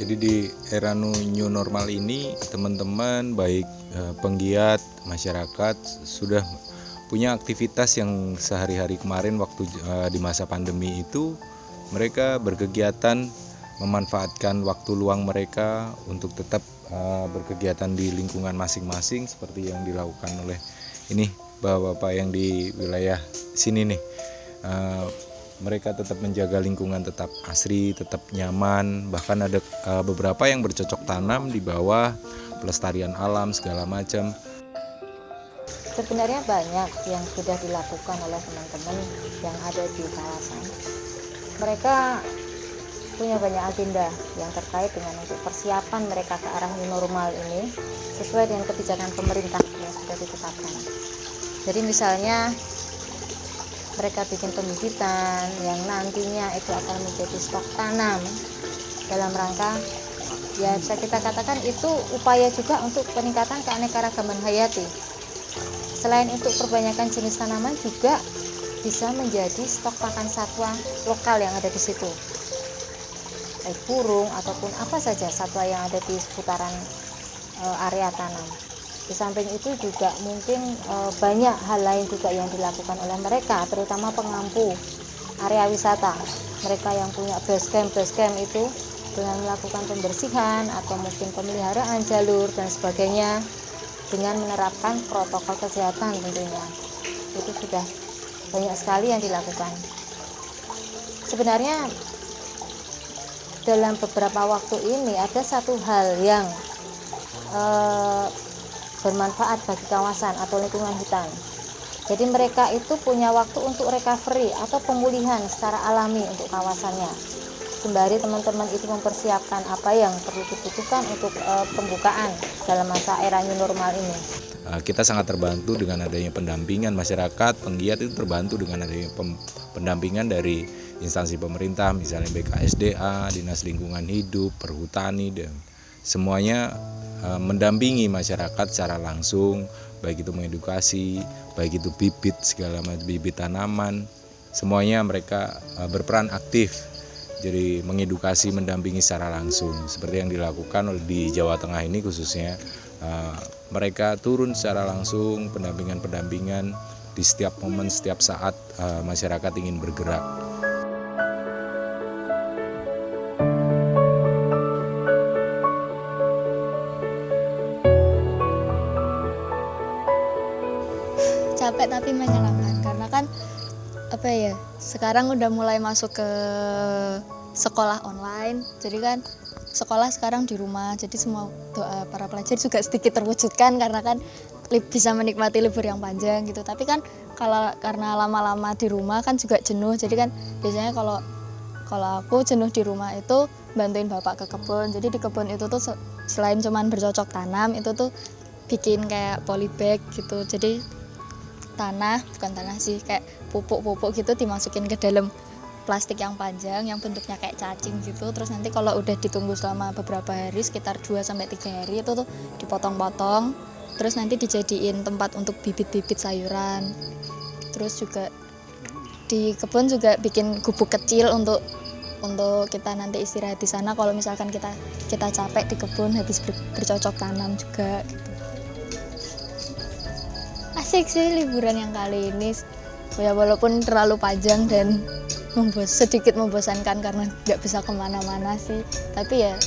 Jadi di era new normal ini teman-teman baik penggiat masyarakat sudah punya aktivitas yang sehari-hari kemarin waktu di masa pandemi itu mereka berkegiatan memanfaatkan waktu luang mereka untuk tetap berkegiatan di lingkungan masing-masing seperti yang dilakukan oleh ini bapak-bapak yang di wilayah sini nih. Mereka tetap menjaga lingkungan tetap asri, tetap nyaman, bahkan ada beberapa yang bercocok tanam di bawah pelestarian alam segala macam. Sebenarnya banyak yang sudah dilakukan oleh teman-teman yang ada di kawasan. Mereka punya banyak agenda yang terkait dengan untuk persiapan mereka ke arah new normal ini sesuai dengan kebijakan pemerintah yang sudah ditetapkan. Jadi misalnya mereka bikin pembibitan yang nantinya itu akan menjadi stok tanam dalam rangka ya bisa kita katakan itu upaya juga untuk peningkatan keanekaragaman hayati. Selain itu perbanyakan jenis tanaman juga bisa menjadi stok pakan satwa lokal yang ada di situ, baik burung ataupun apa saja satwa yang ada di seputaran area tanam. Di samping itu juga mungkin banyak hal lain juga yang dilakukan oleh mereka, terutama pengampu area wisata. Mereka yang punya base camp itu dengan melakukan pembersihan atau mungkin pemeliharaan jalur dan sebagainya dengan menerapkan protokol kesehatan tentunya. Itu sudah banyak sekali yang dilakukan. Sebenarnya dalam beberapa waktu ini ada satu hal yang bermanfaat bagi kawasan atau lingkungan hutan. Jadi mereka itu punya waktu untuk recovery atau pemulihan secara alami untuk kawasannya. Sembari teman-teman itu mempersiapkan apa yang perlu dibutuhkan untuk pembukaan dalam masa era new normal ini. Kita sangat terbantu dengan adanya pendampingan masyarakat, penggiat itu terbantu dengan adanya pendampingan dari instansi pemerintah, misalnya BKSDA, Dinas Lingkungan Hidup, Perhutani, dan semuanya mendampingi masyarakat secara langsung, baik itu mengedukasi, baik itu bibit segala macam bibit tanaman, semuanya mereka berperan aktif. Jadi mengedukasi, mendampingi secara langsung seperti yang dilakukan di Jawa Tengah ini khususnya. Mereka turun secara langsung, pendampingan di setiap momen, setiap saat masyarakat ingin bergerak. Capek tapi menyenangkan karena kan sekarang udah mulai masuk ke sekolah online, jadi kan sekolah sekarang di rumah, jadi semua doa para pelajar juga sedikit terwujudkan karena kan bisa menikmati libur yang panjang gitu. Tapi kan karena lama-lama di rumah kan juga jenuh, jadi kan biasanya kalau aku jenuh di rumah itu bantuin bapak ke kebun. Jadi di kebun itu tuh selain cuman bercocok tanam, itu tuh bikin kayak polybag gitu, jadi bukan tanah sih, kayak pupuk gitu dimasukin ke dalam plastik yang panjang yang bentuknya kayak cacing gitu. Terus nanti kalau udah ditunggu selama beberapa hari, sekitar 2-3 hari, itu tuh dipotong-potong, terus nanti dijadiin tempat untuk bibit-bibit sayuran. Terus juga di kebun juga bikin gubuk kecil untuk kita nanti istirahat di sana kalau misalkan kita capek di kebun habis bercocok tanam juga gitu. Asik sih liburan yang kali ini ya, walaupun terlalu panjang dan sedikit membosankan karena nggak bisa kemana-mana sih, tapi ya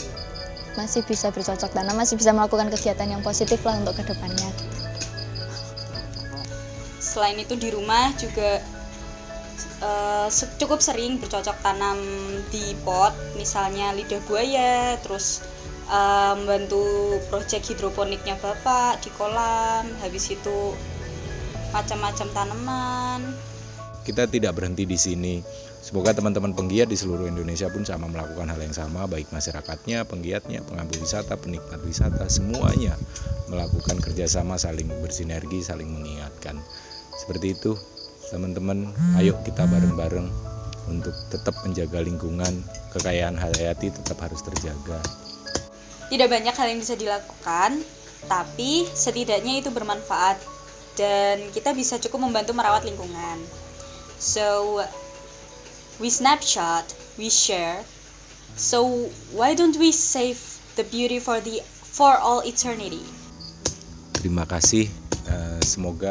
masih bisa bercocok tanam, masih bisa melakukan kegiatan yang positif lah untuk kedepannya. Selain itu di rumah juga cukup sering bercocok tanam di pot, misalnya lidah buaya, terus membantu proyek hidroponiknya bapak di kolam, habis itu macam-macam tanaman. Kita tidak berhenti di sini. Semoga teman-teman penggiat di seluruh Indonesia pun sama melakukan hal yang sama, baik masyarakatnya, penggiatnya, pengambil wisata, penikmat wisata, semuanya melakukan kerjasama, saling bersinergi, saling mengingatkan. Seperti itu, teman-teman, ayo kita bareng-bareng untuk tetap menjaga lingkungan, kekayaan hayati tetap harus terjaga. Tidak banyak hal yang bisa dilakukan, tapi setidaknya itu bermanfaat dan kita bisa cukup membantu merawat lingkungan. So, we snapshot, we share, So why don't we save the beauty for all eternity? Terima kasih. Semoga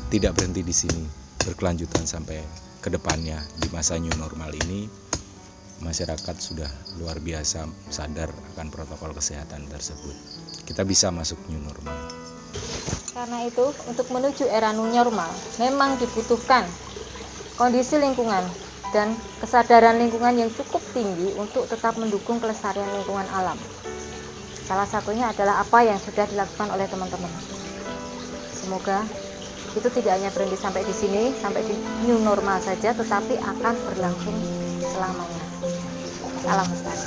tidak berhenti di sini, berkelanjutan sampai ke depannya. Di masa new normal ini, masyarakat sudah luar biasa sadar akan protokol kesehatan tersebut. Kita bisa masuk new normal. Karena itu, untuk menuju era new normal, memang dibutuhkan kondisi lingkungan dan kesadaran lingkungan yang cukup tinggi untuk tetap mendukung kelestarian lingkungan alam. Salah satunya adalah apa yang sudah dilakukan oleh teman-teman. Semoga itu tidak hanya berhenti sampai di sini, sampai di new normal saja, tetapi akan berlangsung selamanya. Salam lestari.